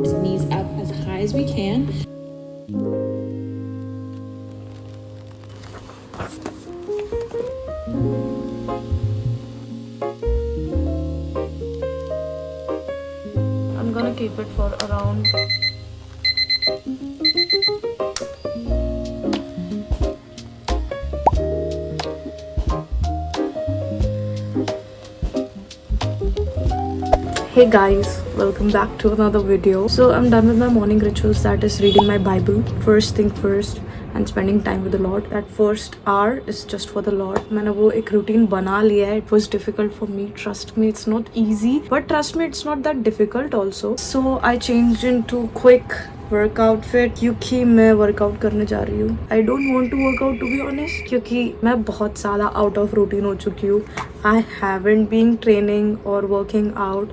knees up as high as we can. I'm gonna keep it for around Hey guys, welcome back to another video. So I'm done with my morning rituals, that is reading my Bible first thing first and spending time with the Lord. That first hour is just for the Lord. मैंने वो एक routine बना लिया है. It was difficult for me, trust me, it's not easy, but trust me, it's not that difficult also. So I changed into quick workout fit क्योंकि मैं workout करने जा रही हूँ. I don't want to workout to be honest, क्योंकि मैं बहुत ज़्यादा आउट ऑफ रूटीन हो चुकी हूँ. आई हैवंट बीन ट्रेनिंग और working out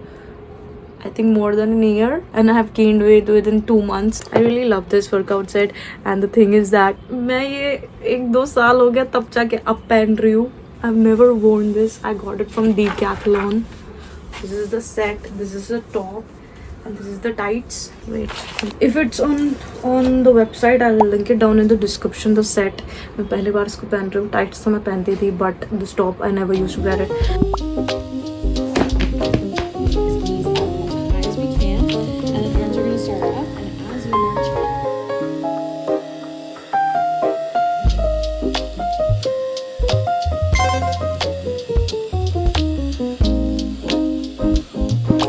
I think more than a year, and I have gained weight within 2 months. I really love this workout set, and the thing is that मैं ये 1-2 साल हो गया तब जाके अब पहन रही हूँ. I've never worn this. I got it from Decathlon. This is the set. This is the top, and this is the tights. Wait, if it's on the website, I'll link it down in the description. The set. मैं पहली बार इसको पहन रही हूँ. Tights तो मैं पहनती थी, but this top I never used to wear it.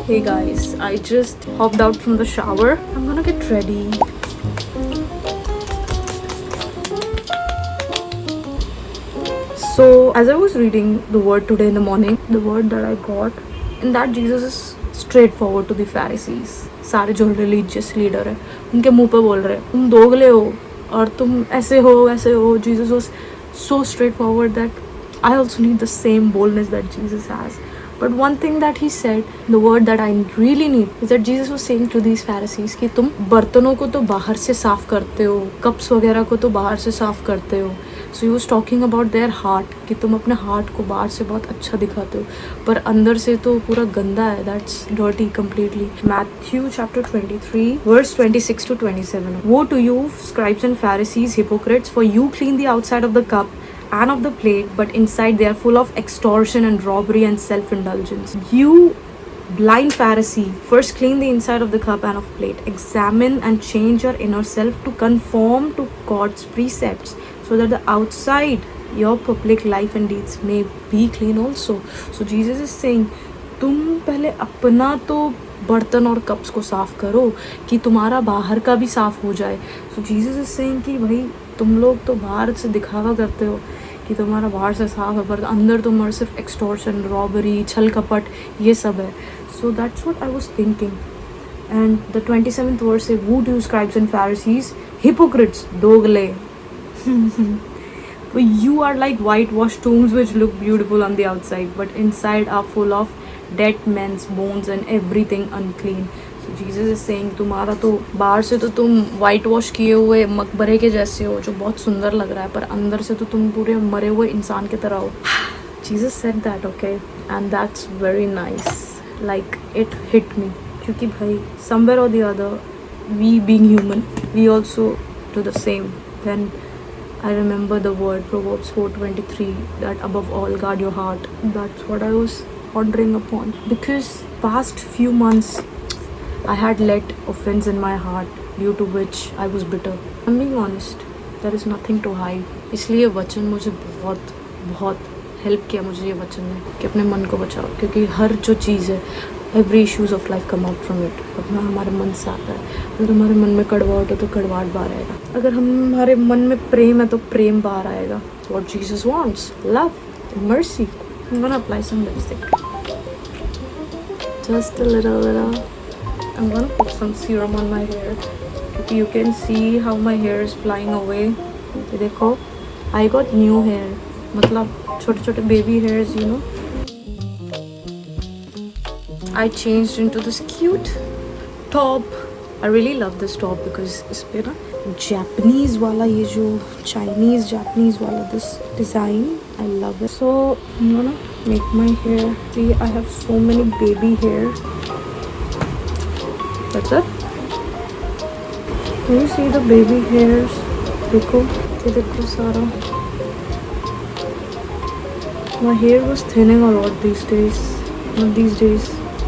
Hey guys, I just hopped out from the shower. I'm gonna get ready. So as I was reading the word today in the morning, the word that I got in that Jesus is straightforward to the Pharisees. सारे जो religious leader है उनके मुंह पे बोल रहे हैं तुम दोगले हो और तुम ऐसे हो वैसे हो. Jesus was so straightforward that I also need the same boldness that Jesus has. But one thing that he said, the word that I really need, is that Jesus was saying to these Pharisees कि तुम बर्तनों को तो बाहर से साफ करते हो, कप्स वगैरह को तो बाहर से साफ करते हो. So he was talking about their heart, कि तुम अपने heart को बाहर से बहुत अच्छा दिखाते हो, पर अंदर से तो पूरा गंदा है. That's dirty completely. Matthew chapter 23, verse 26 to 27. Woe to you, scribes and Pharisees, hypocrites, for you clean the outside of the cup and of the plate, but inside they are full of extortion and robbery and self-indulgence. You blind Pharisee, first clean the inside of the cup and of plate. Examine and change your inner self to conform to God's precepts, so that the outside, your public life and deeds may be clean also. So Jesus is saying, तुम पहले अपना तो बर्तन और cups को साफ करो कि तुम्हारा बाहर का भी साफ हो जाए. सो जीसस इज सेइंग कि भाई तुम लोग तो बाहर से दिखावा करते हो कि तुम्हारा बाहर से साफ है, पर अंदर तुम्हारा सिर्फ एक्सटॉर्शन, रॉबरी, छल कपट ये सब है. So that's what I was thinking. And the 27th verse say, Woe to you, scribes and Pharisees, hypocrites, dogle. For you are like whitewashed tombs which look beautiful on the outside, but inside are full of dead men's bones and everything unclean. So Jesus is saying, तुम्हारा तो बाहर से तो तुम white wash किए हुए मकबरे के जैसे हो जो बहुत सुंदर लग रहा है, पर अंदर से तो तुम पूरे मरे हुए इंसान की तरह हो. Jesus said that, okay, and that's very nice. Like it hit me, क्योंकि भाई somewhere or the other, we being human, we also do the same. Then I remember the word Proverbs 4:23, that above all guard your heart. That's what I was pondering upon, because past few months I had let offense in my heart, due to which I was bitter. I'm being honest, there is nothing to hide. इसलिए वचन मुझे बहुत बहुत help किया, मुझे ये वचन ने कि अपने मन को बचाओ, क्योंकि हर जो चीज़ है, every issues of life come out from it. अपना हमारे मन से आता है. अगर हमारे मन में कड़वाहट है तो कड़वाहट बाहर आएगा. अगर हमारे मन में प्रेम है तो प्रेम बाहर आएगा. What Jesus wants, love, mercy. I'm gonna apply some lipstick, just a little. I'm gonna put some serum on my hair, क्योंकि you can see how my hair is flying away. ये देखो, I got new hair, मतलब छोटे छोटे baby hairs, you know. I changed into this cute top. I really love this top because इस पे ना Japanese वाला, ये जो Japanese वाला this design, I love it. So I'm gonna make my hair. See, I have so many baby hair. That's it. Can you see the baby hairs? देखो, ये देखो सारा. My hair was thinning a lot these days. Not these days.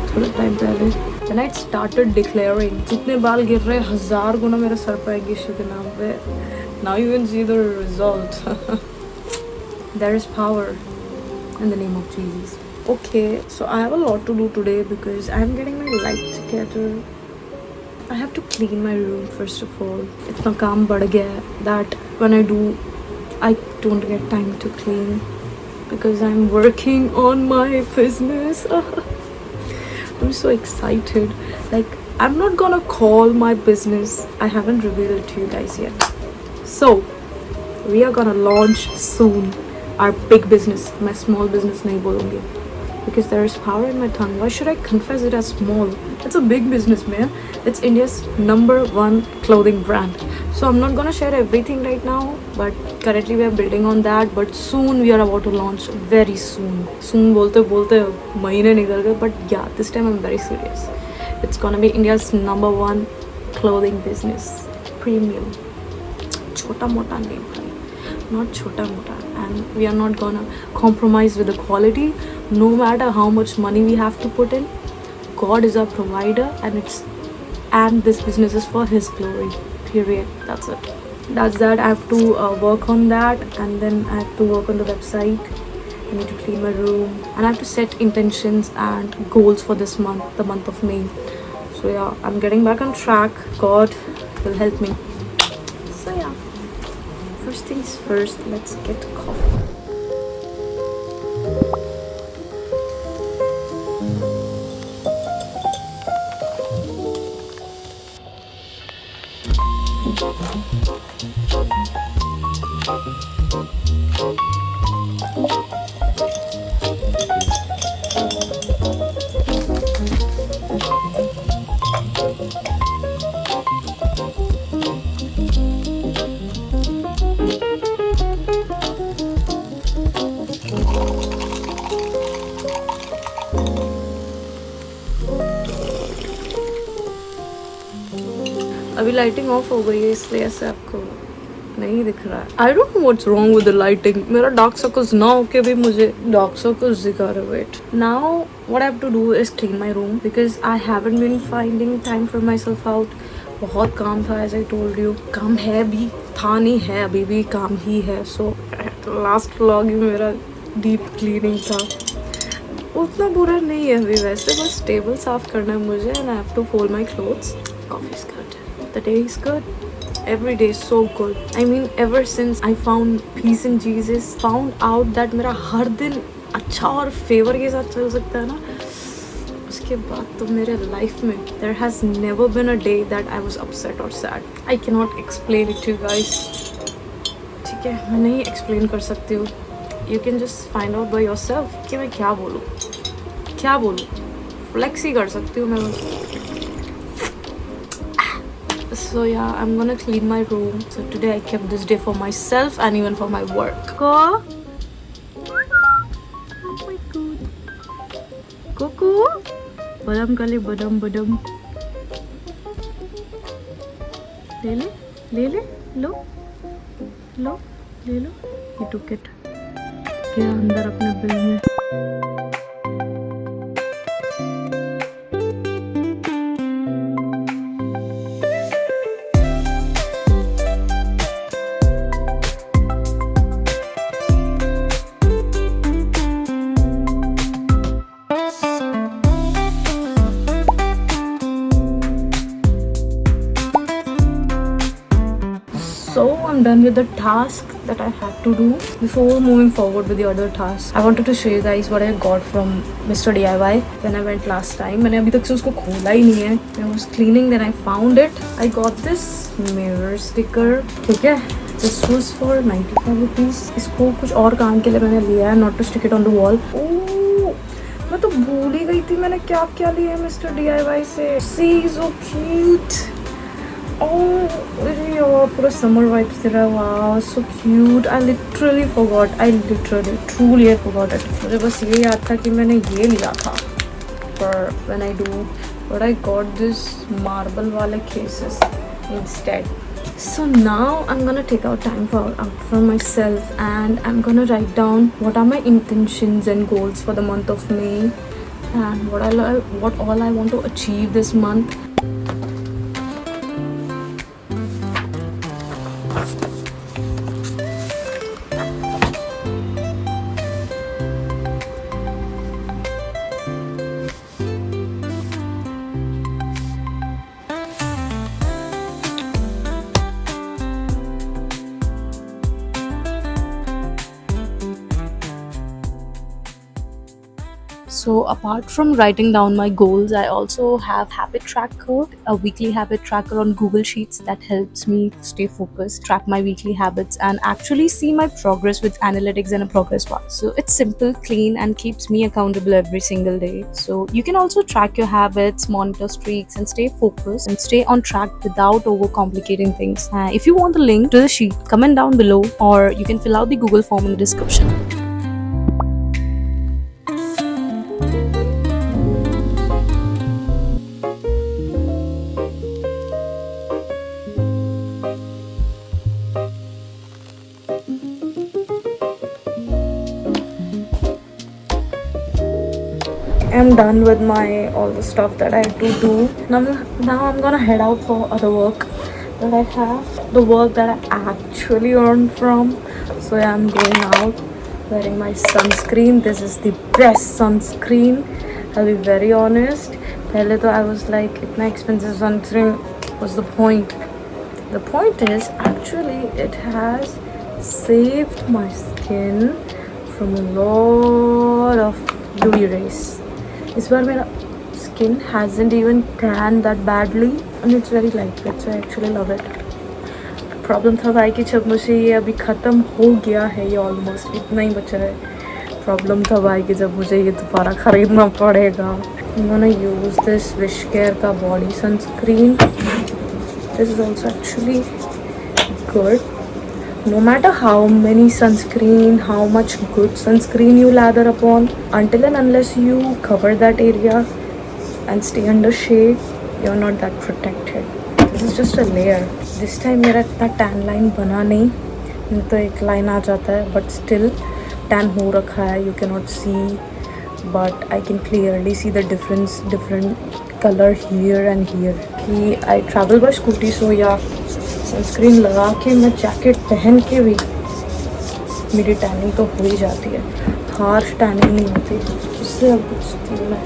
थोड़ा time पहले. Then I started declaring. जितने बाल गिर रहे 1000 गुना मेरे सर पे आएगी यीशु के नाम पे. Now you can see the result. There is power in the name of Jesus. Okay, so I have a lot to do today because I'm getting my life together. I have to clean my room first of all. इतना काम बढ़ गया है that when I do, I don't get time to clean because I'm working on my business. I'm so excited. Like, I'm not gonna call my business. I haven't revealed it to you guys yet. So, we are gonna launch soon our big business. मैं small business नहीं बोलूँगी. Because there is power in my tongue. Why should I confess it as small? It's a big business, man. It's India's #1 clothing brand. So I'm not gonna share everything right now, but currently we are building on that. But soon we are about to launch. Very soon. Soon बोलते बोलते महीने निकल गए. But yeah, this time I'm very serious. It's gonna be India's #1 clothing business. Premium. छोटा मोटा नहीं भाई. Not छोटा मोटा. And we are not gonna compromise with the quality. No matter how much money we have to put in, God is our provider, and this business is for His glory. Period. That's it. That's that. I have to work on that, and then I have to work on the website. I need to clean my room, and I have to set intentions and goals for this month, the month of May. So yeah, I'm getting back on track. God will help me. So yeah, first things first, let's get coffee. अभी lighting of हो गई है इसलिए ऐसे आपको नहीं दिख रहा है. I don't know what's wrong with the lighting. मेरा डार्क सर्कल्स ना होके भी मुझे डार्क सर्कल्स दिखा रहे. Wait, now what I have to do is clean my room because I haven't been finding time for myself out. बहुत काम था, एज आई टोल्ड यू. काम है भी, था नहीं है, अभी भी काम ही है. सो लास्ट व्लॉग ही मेरा डीप क्लीनिंग था. उतना बुरा नहीं है अभी वैसे, बस टेबल साफ करना है मुझे and I have to fold my clothes. Coffee is good. The day is good. Every day is so good. I mean, ever since I found peace in Jesus, found out that मेरा हर दिन अच्छा और favour के साथ चल सकता है ना, उसके बाद तो मेरे लाइफ में there has never been a day that I was upset or sad. I cannot explain it to you guys. ठीक है, मैं नहीं explain कर सकती हूँ. You can just find out by yourself कि मैं क्या बोलूँ. Flex ही कर सकती हूँ मैं बस. So yeah, I'm gonna clean my room. So today I kept this day for myself and even for my work. Go. Oh my god. Cuckoo. Badam kali badam. ले लो. He took it. गया अंदर अपने bill में. So I'm done with the task that I had to do. Before moving forward with the other tasks, I wanted to show you guys what I got from Mr. DIY when I went last time. मैंने अभी तक से उसको खोला ही नहीं है. I was cleaning, then I found it. I got this mirror sticker. ठीक है, this was for 95 rupees. इसको कुछ और काम के लिए मैंने लिया है, not to stick it on the wall. Oh, मैं तो भूल ही गई थी मैंने क्या क्या लिया है Mr. DIY से. See, so cute. Oh, यार पूरा समर वाइब्स दे रहा है. वाह, so cute. I literally truly forgot it. मुझे बस ये याद था कि मैंने ये लिया था for when I do, but I got this marble वाले cases. instead. So now I'm gonna take out time out for myself, and I'm gonna write down what are my intentions and goals for the month of May, and what all I want to achieve this month. So apart from writing down my goals, I also have habit tracker, a weekly habit tracker on Google Sheets that helps me stay focused, track my weekly habits, and actually see my progress with analytics and a progress bar. So it's simple, clean, and keeps me accountable every single day. So you can also track your habits, monitor streaks, and stay focused and stay on track without overcomplicating things. If you want the link to the sheet, comment down below, or you can fill out the Google form in the description. I'm done with my all the stuff that I had to do. Now I'm gonna head out for other work that I have. The work that I actually earn from. So yeah, I'm going out wearing my sunscreen. This is the best sunscreen. I'll be very honest. पहले तो I was like इतना expensive sunscreen. What's the point? The point is actually it has saved my skin from a lot of UV rays. इस बार मेरा skin hasn't even tanned that badly and it's very lightweight, so I actually love it. Problem था भाई कि जब मुझे ये अभी ख़त्म हो गया है, ये ऑलमोस्ट इतना ही बचा है. प्रॉब्लम था भाई कि जब मुझे ये दोबारा ख़रीदना पड़ेगा. I'm gonna use this Wishcare का body sunscreen. This is also actually good. No matter how many sunscreen, how much good sunscreen you lather upon, until and unless you cover that area and stay under shade, you're not that protected. This is just a layer. This time मेरा इतना tan line बना नहीं तो एक line आ जाता है, but still tan हो रखा है. You cannot see, but I can clearly see the different color here and here. कि I travel by scooty, so yeah, sunscreen लगा के मैं जैकेट पहन के भी मेरी टैनिंग तो हो ही जाती है. हार्श टैनिंग नहीं होती, उससे अब बचती हूँ मैं.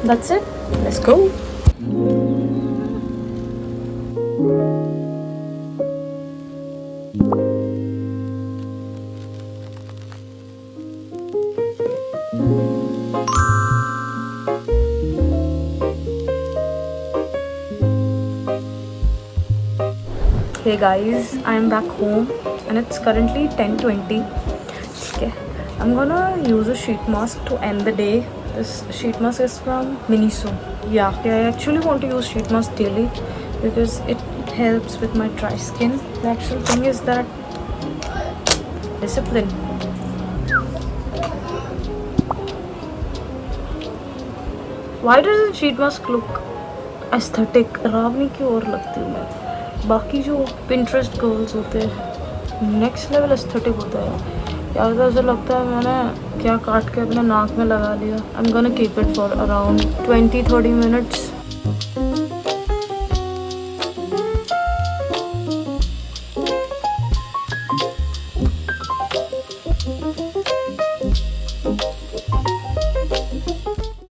That's it. Let's go. Hey guys, I'm back home and it's currently 10:20. Okay, I'm gonna use a sheet mask to end the day. This sheet mask is from Miniso. Yeah, I actually want to use sheet mask daily because it helps with my dry skin. The actual thing is that discipline. Why does the sheet mask look aesthetic? Rawani की ओर लगती हूँ मैं. बाकी जो Pinterest girls होते हैं next level aesthetic होता है. यार तो ऐसा लगता है मैंने क्या काट के अपने नाक में लगा लिया. I am gonna keep it for around 20-30 minutes.